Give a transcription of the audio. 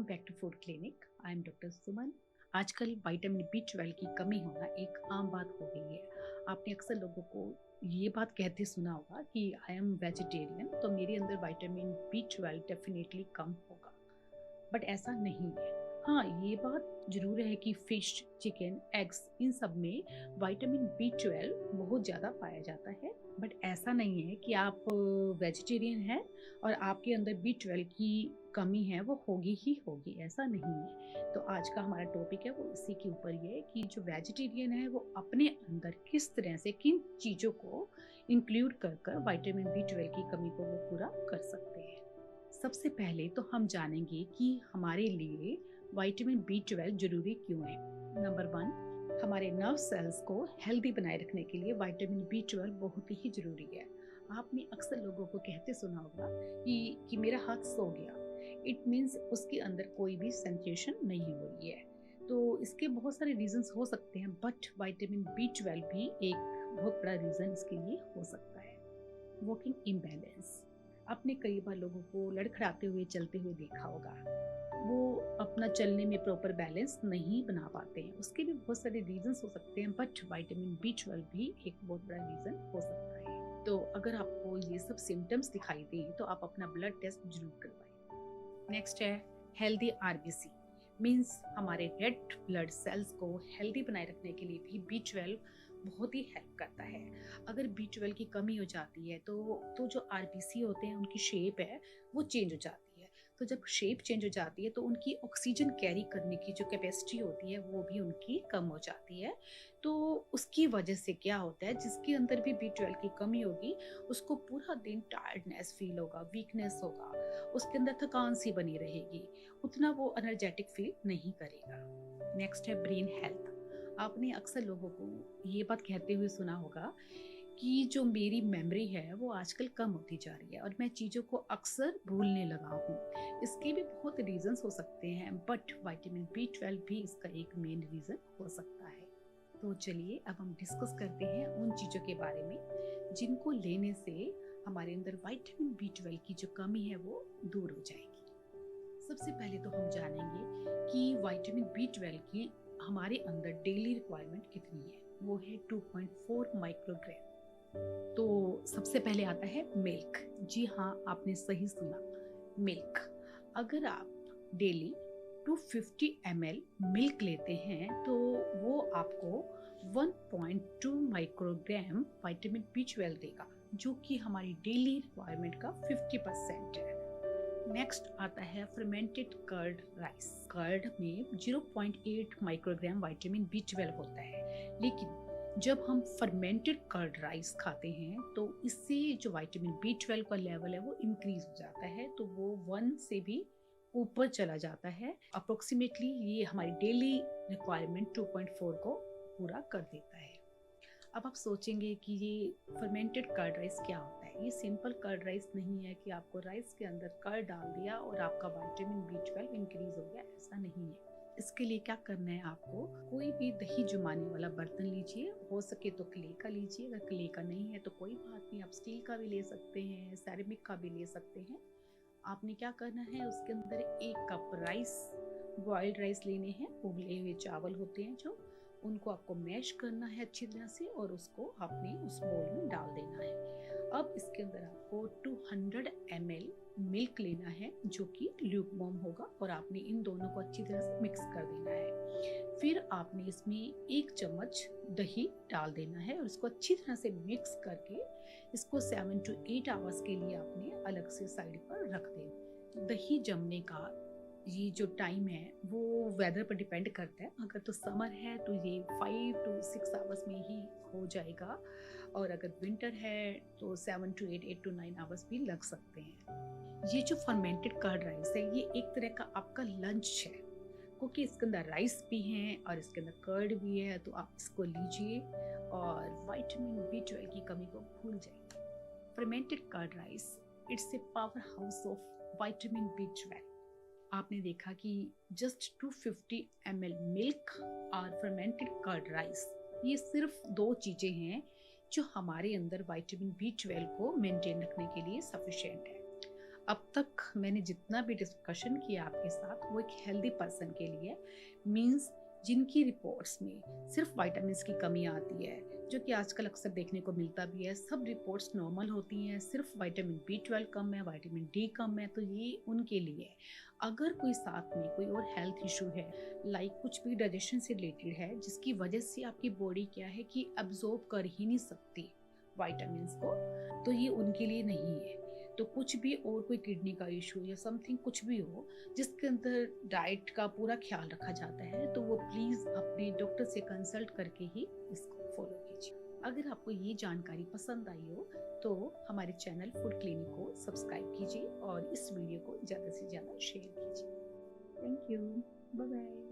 Welcome back to food clinic. I am doctor Suman. आजकल vitamin B 12 की कमी होना एक आम बात हो गई है। आपने अक्सर लोगों को ये बात कहते सुना होगा कि आई एम वेजिटेरियन, तो मेरे अंदर विटामिन बी 12 डेफिनेटली कम होगा। बट ऐसा नहीं है। हाँ, ये बात जरूर है कि फिश, चिकन, एग्स, इन सब में विटामिन बी 12 बहुत ज़्यादा पाया जाता है। बट ऐसा नहीं है कि आप वेजिटेरियन हैं और आपके अंदर बी 12 की कमी है वो होगी ही होगी, ऐसा नहीं है। तो आज का हमारा टॉपिक है वो इसी के ऊपर ये है कि जो वेजिटेरियन है वो अपने अंदर किस तरह से किन चीज़ों को इंक्लूड कर कर विटामिन बी 12 की कमी को वो पूरा कर सकते हैं। सबसे पहले तो हम जानेंगे कि हमारे लिए विटामिन बी 12 जरूरी क्यों है। नंबर 1, हमारे नर्व सेल्स को हेल्दी बनाए रखने के लिए विटामिन बी 12 बहुत ही जरूरी है। आपने अक्सर लोगों को कहते सुना होगा कि मेरा हाथ सो गया। इट मीन्स उसके अंदर कोई भी सेंसेशन नहीं हो रही है। तो इसके बहुत सारे रीजंस हो सकते हैं, बट विटामिन बी 12 भी एक बहुत बड़ा रीजन इसके लिए हो सकता है। Walking imbalance. आपने कई बार लोगों को लड़खड़ाते हुए चलते हुए देखा होगा। वो अपना चलने में प्रॉपर बैलेंस नहीं बना पाते हैं। उसके भी बहुत सारे रीजंस हो सकते हैं, बट विटामिन बी 12 भी एक बहुत बड़ा रीजन हो सकता है। तो अगर आपको ये सब सिम्टम्स दिखाई दें तो आप अपना ब्लड टेस्ट जरूर करवाएं। नेक्स्ट है हेल्दी आरबीसी। मीन्स हमारे रेड ब्लड सेल्स को हेल्दी बनाए रखने के लिए भी बी 12 बहुत ही हेल्प करता है। अगर बी 12 की कमी हो जाती है तो जो आरबीसी होते हैं उनकी शेप है वो चेंज हो जाती है। तो जब शेप चेंज हो जाती है तो उनकी ऑक्सीजन कैरी करने की जो कैपेसिटी होती है वो भी उनकी कम हो जाती है। तो उसकी वजह से क्या होता है, जिसके अंदर भी बी 12 की कमी होगी उसको पूरा दिन टायर्डनेस फील होगा, वीकनेस होगा, उसके अंदर थकान सी बनी रहेगी, उतना वो एनर्जेटिक फील नहीं करेगा। नेक्स्ट है ब्रेन हेल्थ। आपने अक्सर लोगों को ये बात कहते हुए सुना होगा कि जो मेरी मेमोरी है वो आजकल कम होती जा रही है और मैं चीज़ों को अक्सर भूलने लगा हूँ। इसके भी बहुत रीजंस हो सकते हैं, बट विटामिन बी 12 भी इसका एक मेन रीजन हो सकता है। तो चलिए अब हम डिस्कस करते हैं उन चीज़ों के बारे में जिनको लेने से हमारे अंदर विटामिन बी 12 की जो कमी है वो दूर हो जाएगी। सबसे पहले तो हम जानेंगे कि विटामिन बी 12 की हमारे अंदर डेली रिक्वायरमेंट कितनी है। वो है 2.4 माइक्रोग्राम। तो सबसे पहले आता है मिल्क। जी हाँ, आपने सही सुना, मिल्क। अगर आप डेली 250 ml मिल्क लेते हैं तो वो आपको 1.2 माइक्रोग्राम विटामिन बी 12 देगा, जो कि हमारी डेली रिक्वायरमेंट का 50% है। नेक्स्ट आता है फर्मेंटेड कर्ड राइस। कर्ड में 0.8 माइक्रोग्राम विटामिन बी 12 होता है, लेकिन जब हम फर्मेंटेड कर्ड राइस खाते हैं तो इससे जो विटामिन बी 12 का लेवल है वो इंक्रीज हो जाता है, तो वो 1 से भी ऊपर चला जाता है। अप्रोक्सीमेटली ये हमारी डेली रिक्वायरमेंट 2.4 को पूरा कर देता है। अब आप सोचेंगे कि ये फर्मेंटेड कर्ड राइस क्या होता है। ये सिंपल कर्ड राइस नहीं है कि आपको राइस के अंदर कर्ड डाल दिया और आपका विटामिन बी 12 इंक्रीज हो गया, ऐसा नहीं है। इसके लिए क्या करना है, आपको कोई भी दही जमाने वाला बर्तन लीजिए, हो सके तो क्ले का लीजिए। अगर क्ले का नहीं है तो कोई बात नहीं, आप स्टील का भी ले सकते हैं, सेरेमिक का भी ले सकते हैं। आपने क्या करना है, उसके अंदर 1 कप राइस, बॉइल्ड राइस लेने हैं, उबले हुए चावल होते हैं जो, उनको आपको मैश करना है अच्छी तरह से और उसको आपने उस बोल में डाल देना है। अब इसके अंदर आपको 200 ml मिल्क लेना है जो कि ल्यूकवार्म होगा और आपने इन दोनों को अच्छी तरह से मिक्स कर देना है। फिर आपने इसमें 1 चम्मच दही डाल देना है और इसको अच्छी तरह से मिक्स करके इसको 7 to 8 आवर्स के लिए आपने अलग से साइड पर रख देना। दही जमने का ये जो टाइम है वो वेदर पर डिपेंड करता है। अगर तो समर है तो ये 5 to 6 आवर्स में ही हो जाएगा, और अगर विंटर है तो 7 to 8, 8 to 9 आवर्स भी लग सकते हैं। ये जो फर्मेंटेड कर्ड राइस है ये एक तरह का आपका लंच है, क्योंकि इसके अंदर राइस भी है और इसके अंदर कर्ड भी है। तो आप इसको लीजिए और विटामिन बी 12 की कमी को भूल जाइए। Fermented curd rice, it's a power house of vitamin B 12। आपने देखा कि जस्ट 250 ml मिल्क और फर्मेंटेड कर्ड राइस, ये सिर्फ 2 चीजें हैं जो हमारे अंदर विटामिन बी 12 को मेंटेन रखने के लिए सफिशिएंट है। अब तक मैंने जितना भी डिस्कशन किया आपके साथ वो एक हेल्दी पर्सन के लिए, मींस जिनकी रिपोर्ट्स में सिर्फ विटामिन्स की कमी आती है, जो कि आजकल अक्सर देखने को मिलता भी है। सब रिपोर्ट्स नॉर्मल होती हैं, सिर्फ विटामिन B12 कम है, विटामिन डी कम है, तो ये उनके लिए है। अगर कोई साथ में कोई और हेल्थ इशू है, लाइक कुछ भी डाइजेशन से रिलेटेड है, जिसकी वजह से आपकी बॉडी क्या है कि अब्जॉर्ब कर ही नहीं सकती विटामिन्स को, तो ये उनके लिए नहीं है। तो कुछ भी और कोई किडनी का इशू या समथिंग कुछ भी हो जिसके अंदर डाइट का पूरा ख्याल रखा जाता है, तो वो प्लीज़ अपने डॉक्टर से कंसल्ट करके ही इसको फॉलो कीजिए। अगर आपको ये जानकारी पसंद आई हो तो हमारे चैनल फूड क्लिनिक को सब्सक्राइब कीजिए और इस वीडियो को ज़्यादा से ज़्यादा शेयर कीजिए। Thank you. Bye bye.